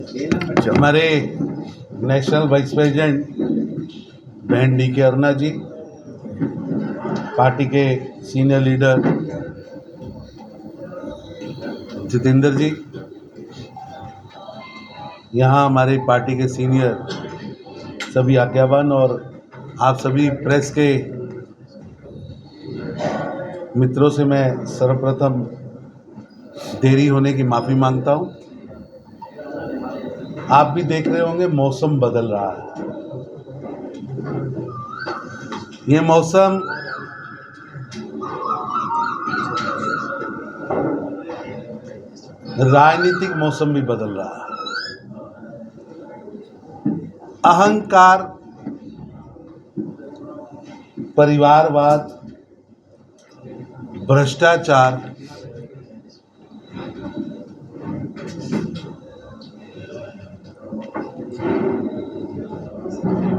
हमारे national vice president बहन DK Aruna जी, party के सीनियर लीडर जितेंद्र जी, यहाँ हमारे पार्टी के सीनियर सभी आज्ञावान और आप सभी प्रेस के मित्रों से मैं सर्वप्रथम देरी होने की माफ़ी मांगता हूँ। आप भी देख रहे होंगे मौसम बदल रहा है। ये मौसम राजनीतिक मौसम भी बदल रहा है। अहंकार, परिवारवाद, भ्रष्टाचार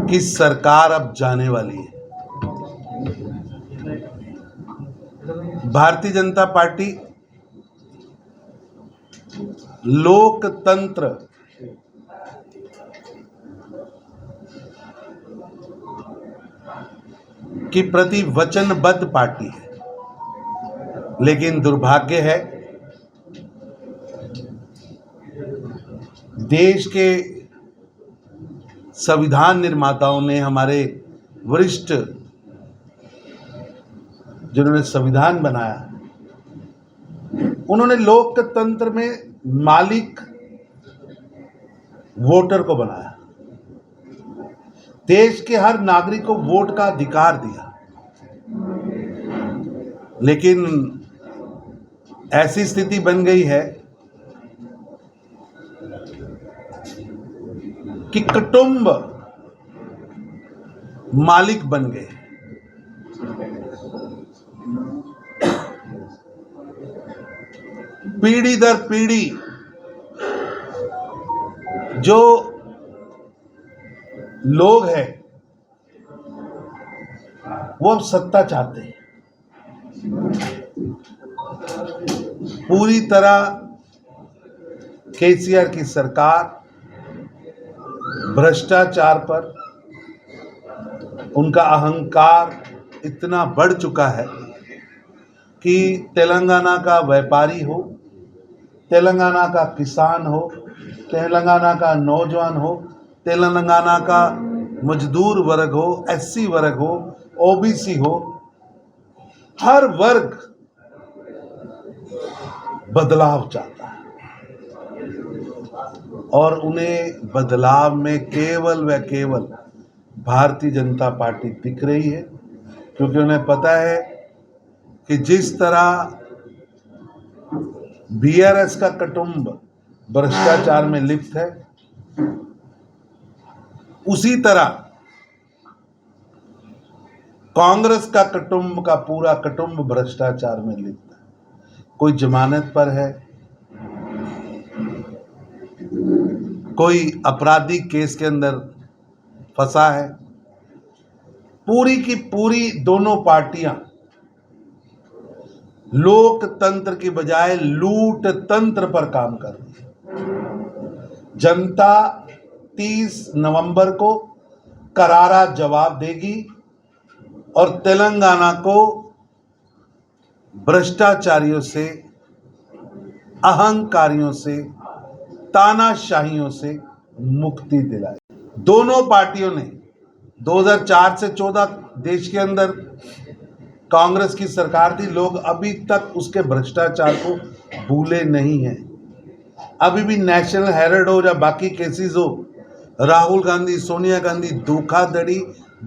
की सरकार अब जाने वाली है। भारतीय जनता पार्टी लोकतंत्र की प्रति वचनबद्ध पार्टी है, लेकिन दुर्भाग्य है देश के संविधान निर्माताओं ने, हमारे वरिष्ठ जिन्होंने संविधान बनाया, उन्होंने लोकतंत्र में मालिक वोटर को बनाया। देश के हर नागरिक को वोट का अधिकार दिया, लेकिन ऐसी स्थिति बन गई है कि कुटुंब मालिक बन गए। पीढ़ी दर पीढ़ी जो लोग हैं वो अब सत्ता चाहते हैं। पूरी तरह केसीआर की सरकार भ्रष्टाचार पर, उनका अहंकार इतना बढ़ चुका है कि तेलंगाना का व्यापारी हो, तेलंगाना का किसान हो, तेलंगाना का नौजवान हो, तेलंगाना का मजदूर वर्ग हो, SC वर्ग हो, OBC हो, हर वर्ग बदलाव चाहता है। और उन्हें बदलाव में केवल व केवल भारतीय जनता पार्टी दिख रही है, क्योंकि उन्हें पता है कि जिस तरह BRS का कुटुंब भ्रष्टाचार में लिप्त है, उसी तरह कांग्रेस का कुटुंब का पूरा कुटुंब भ्रष्टाचार में लिप्त है। कोई जमानत पर है, कोई आपराधिक केस के अंदर फंसा है। पूरी की पूरी दोनों पार्टियां लोकतंत्र की बजाय लूट तंत्र पर काम कर रही है। जनता 30 नवंबर को करारा जवाब देगी और तेलंगाना को भ्रष्टाचारियों से, अहंकारियों से, तानाशाहियों से मुक्ति दिलाई। दोनों पार्टियों ने 2004 से 14 देश के अंदर कांग्रेस की सरकार थी। लोग अभी तक उसके भ्रष्टाचार को भूले नहीं हैं। अभी भी नेशनल हेराल्ड हो या बाकी केसेस हो, राहुल गांधी, सोनिया गांधी धोखाधड़ी,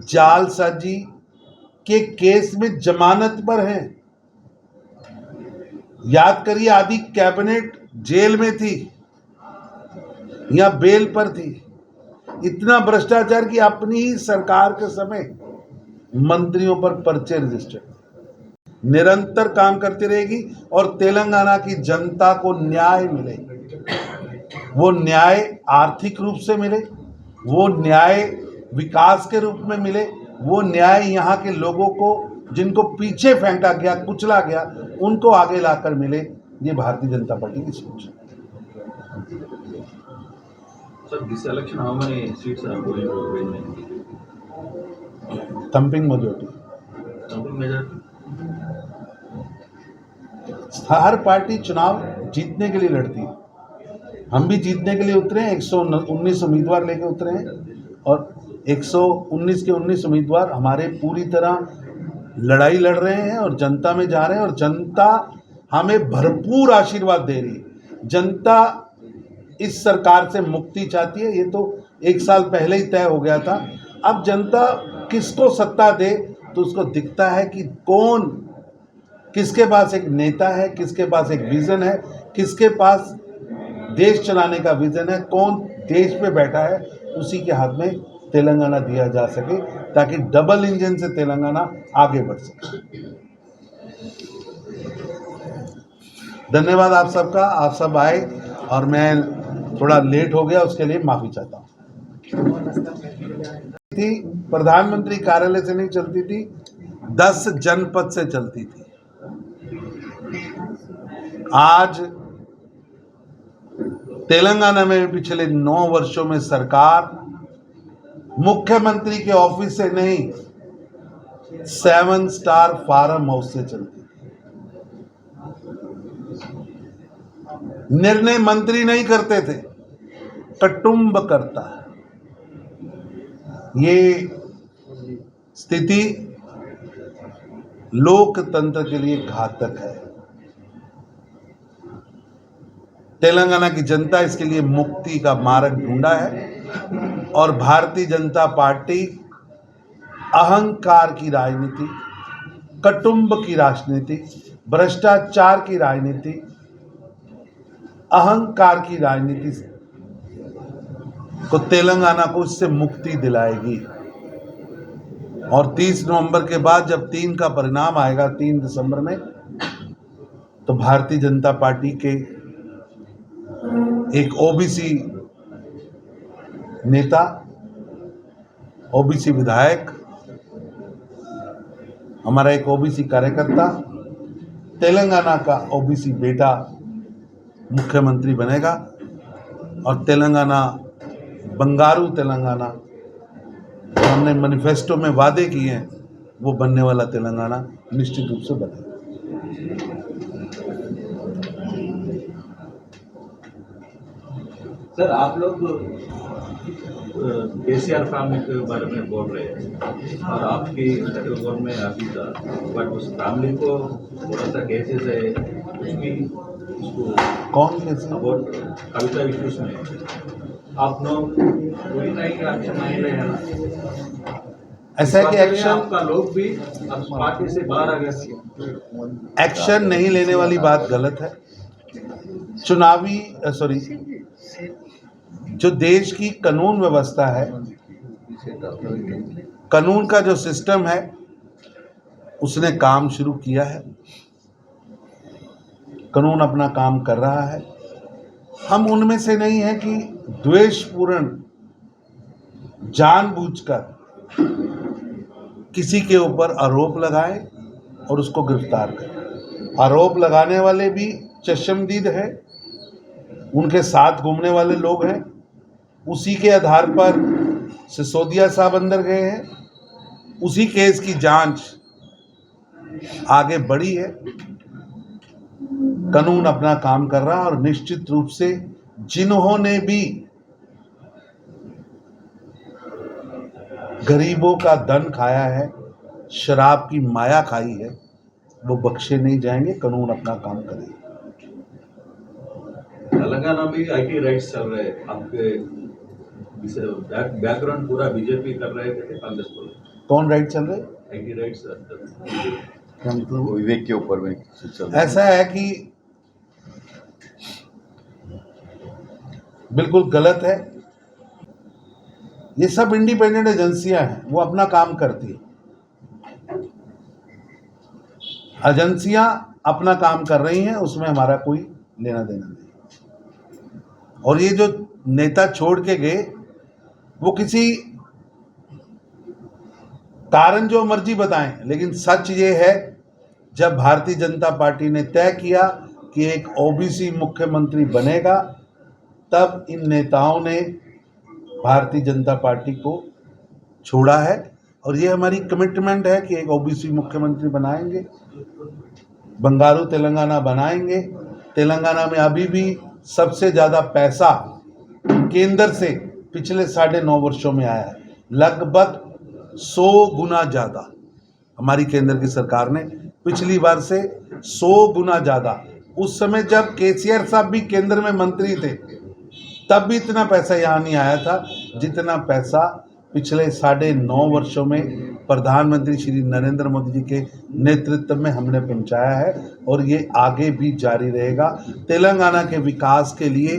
जालसाजी के केस में जमानत पर हैं। याद करिए, आधी कैबिनेट जेल में थी या बेल पर थी। इतना भ्रष्टाचार की अपनी ही सरकार के समय मंत्रियों पर पर्चे रजिस्टर्ड। निरंतर काम करती रहेगी और तेलंगाना की जनता को न्याय मिले। वो न्याय आर्थिक रूप से मिले, वो न्याय विकास के रूप में मिले, वो न्याय यहाँ के लोगों को जिनको पीछे फेंका गया, कुचला गया, उनको आगे लाकर मिले। ये भारतीय जनता पार्टी की सोच है। Sir, this election, how many seats are going to win? Thumping majority. Something majority? Her party चुनाव जीतने के लिए लड़ती है, हम भी जीतने के लिए उतरे हैं। 119 उम्मीदवार लेके उतरे हैं और 119 के 19 उम्मीदवार हमारे पूरी तरह लड़ाई लड़ रहे हैं और जनता में जा रहे हैं और जनता हमें भरपूर आशीर्वाद दे रही है। जनता इस सरकार से मुक्ति चाहती है, ये तो 1 साल पहले ही तय हो गया था। अब जनता किसको सत्ता दे तो उसको दिखता है कि कौन, किसके पास एक नेता है, किसके पास एक विजन है, किसके पास देश चलाने का विजन है, कौन देश पे बैठा है, उसी के हाथ में तेलंगाना दिया जा सके ताकि डबल इंजन से तेलंगाना आगे बढ़ सके। धन्यवाद आप सबका, आप सब आए और मैं थोड़ा लेट हो गया, उसके लिए माफी चाहता हूँ। थी प्रधानमंत्री कार्यालय से नहीं चलती थी, 10 जनपद से चलती थी। आज तेलंगाना में पिछले 9 वर्षों में सरकार मुख्यमंत्री के ऑफिस से नहीं 7 स्टार फार्म हाउस से चलती है। निर्णय मंत्री नहीं करते थे, कुटुंब करता है। ये स्थिति लोकतंत्र के लिए घातक है। तेलंगाना की जनता इसके लिए मुक्ति का मार्ग ढूंढा है और भारतीय जनता पार्टी अहंकार की राजनीति, कुटुंब की राजनीति, भ्रष्टाचार की राजनीति, अहंकार की राजनीति को तेलंगाना को इससे मुक्ति दिलाएगी। और 30 नवंबर के बाद जब 3 का परिणाम आएगा, 3 दिसंबर में, तो भारतीय जनता पार्टी के एक ओबीसी नेता, ओबीसी विधायक, हमारा एक ओबीसी कार्यकर्ता, तेलंगाना का ओबीसी बेटा मुख्यमंत्री बनेगा और तेलंगाना, बंगारू तेलंगाना, हमने मैनिफेस्टो में वादे किए हैं, वो बनने वाला तेलंगाना निश्चित रूप से बनेगा। सर, आप लोग केसीआर फैमिली के बारे में बोल रहे हैं और आपकी सेंट्रल गवर्नमेंट अभी था, बट उस फैमिली को थोड़ा सा केसेस है, कुछ भी उसको कौन केस? अबाउट कविता इश्यूज में आप लोग कोई नहीं एक्शन नहीं ले रहे हैं। ऐसा है कि एक्शन, आपका लोग भी अब पार्टी से बाहर आ गया। एक्शन नहीं लेने वाली बात गलत है। चुनावी जो देश की कानून व्यवस्था है, कानून का जो सिस्टम है, उसने काम शुरू किया है, कानून अपना काम कर रहा है। हम उनमें से नहीं है कि द्वेषपूर्ण जानबूझकर किसी के ऊपर आरोप लगाए और उसको गिरफ्तार करें। आरोप लगाने वाले भी चश्मदीद हैं, उनके साथ घूमने वाले लोग हैं, उसी के आधार पर सिसोदिया साहब अंदर गए हैं, उसी केस की जांच आगे बढ़ी है। कानून अपना काम कर रहा है और निश्चित रूप से जिन्होंने भी गरीबों का धन खाया है, शराब की माया खाई है, वो बख्शे नहीं जाएंगे। कानून अपना काम करेगा। तेलंगाना में आईटी राइट्स चल रहे हैं, आपके बैकग्राउंड पूरा बीजेपी कर रहे थे, कांग्रेस को कौन राइट चल रहे? आईटी राइट्स मतलब विवेक के ऊपर में ऐसा है कि बिल्कुल गलत है। ये सब इंडिपेंडेंट एजेंसियां हैं, वो अपना काम करती है। एजेंसियां अपना काम कर रही हैं, उसमें हमारा कोई लेना देना नहीं। और ये जो नेता छोड़ के गए, वो किसी कारण जो मर्जी बताएं, लेकिन सच ये है, जब भारतीय जनता पार्टी ने तय किया कि एक ओबीसी मुख्यमंत्री बनेगा, तब इन नेताओं ने भारतीय जनता पार्टी को छोड़ा है और ये हमारी कमिटमेंट है कि एक ओबीसी मुख्यमंत्री बनाएंगे, बंगारू तेलंगाना बनाएंगे। तेलंगाना में अभी भी सबसे ज़्यादा पैसा केंद्र से पिछले 9.5 वर्षों में आया है, लगभग 100 गुना ज़्यादा। हमारी केंद्र की सरकार ने पिछली बार से 100 गुना ज़्यादा। उस समय जब केसीआर साहब भी केंद्र में मंत्री थे तब भी इतना पैसा यहाँ नहीं आया था जितना पैसा पिछले 9.5 वर्षों में प्रधानमंत्री श्री नरेंद्र मोदी जी के नेतृत्व में हमने पहुँचाया है और ये आगे भी जारी रहेगा। तेलंगाना के विकास के लिए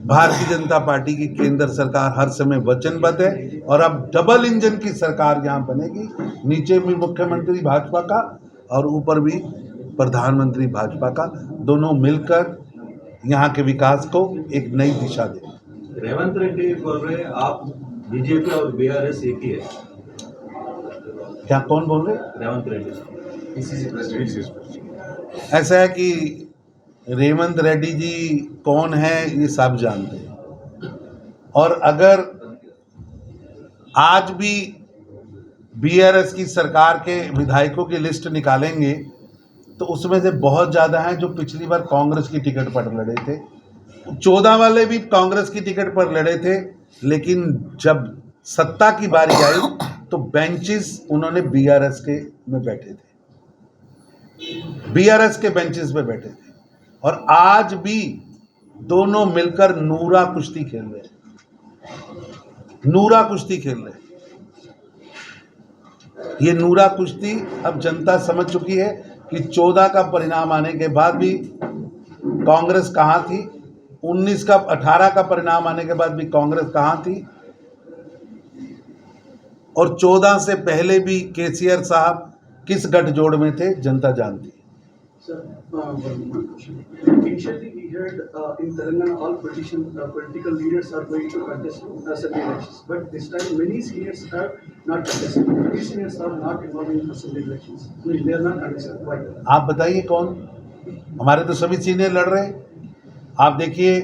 भारतीय जनता पार्टी की केंद्र सरकार हर समय वचनबद्ध है और अब डबल इंजन की सरकार यहाँ बनेगी, नीचे भी मुख्यमंत्री भाजपा का और ऊपर भी प्रधानमंत्री भाजपा का, दोनों मिलकर यहाँ के विकास को एक नई दिशा दें। रेवंत रेड्डी बोल रहे हैं आप बीजेपी और बीआरएस एक ही है। क्या कौन बोल रहे? रेवंत रेड्डी ऐसा है कि रेवंत रेड्डी जी कौन है ये सब जानते हैं और अगर आज भी बीआरएस की सरकार के विधायकों की लिस्ट निकालेंगे तो उसमें से बहुत ज़्यादा हैं जो पिछली बार कांग्रेस की टिकट पर लड़े थे। 14 वाले भी कांग्रेस की टिकट पर लड़े थे, लेकिन जब सत्ता की बारी आई तो बेंचेस उन्होंने बीआरएस के में बैठे थे, बीआरएस के बेंचेस पे बैठे थे और आज भी दोनों मिलकर नूरा कुश्ती खेल रहे हैं, नूरा कुश्ती खेल रहे हैं। ये नूरा कुश्ती अब जनता समझ चुकी है कि 14 का परिणाम आने के बाद भी कांग्रेस कहाँ थी, 18 का परिणाम आने के बाद भी कांग्रेस कहाँ थी और 14 से पहले भी केसीआर साहब किस गठजोड़ में थे, जनता जानती है। Sir, initially we heard in Telangana all political leaders are going to contest assembly elections, but this time many seniors are not contesting. Many seniors are not involved in assembly elections. They are not contesting. Why? आप बताइए कौन? हमारे तो सभी senior लड़ रहे हैं। आप देखिए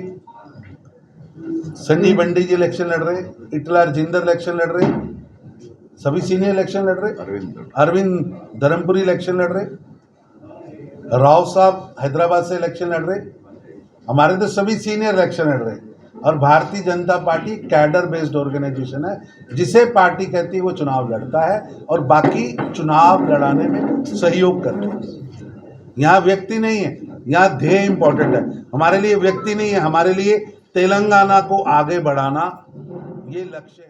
सन्नी बंडी जी इलेक्शन लड़ रहे, इटला राजेंद्र इलेक्शन लड़ रहे, सभी सीनियर इलेक्शन लड़ रहे, अरविंद धर्मपुरी इलेक्शन लड़ रहे, राव साहब हैदराबाद से इलेक्शन लड़ रहे, हमारे तो सभी सीनियर इलेक्शन लड़ रहे। और Bharatiya Janata party cadre based organisation है, जिसे पार्टी कहती है वो चुनाव लड़ता है और बाकी चुनाव लड़ाने में सहयोग करते हैं। यहाँ व्यक्ति नहीं है, यहाँ ध्येय इंपॉर्टेंट है। हमारे लिए व्यक्ति नहीं है, हमारे लिए तेलंगाना को आगे बढ़ाना ये लक्ष्य है।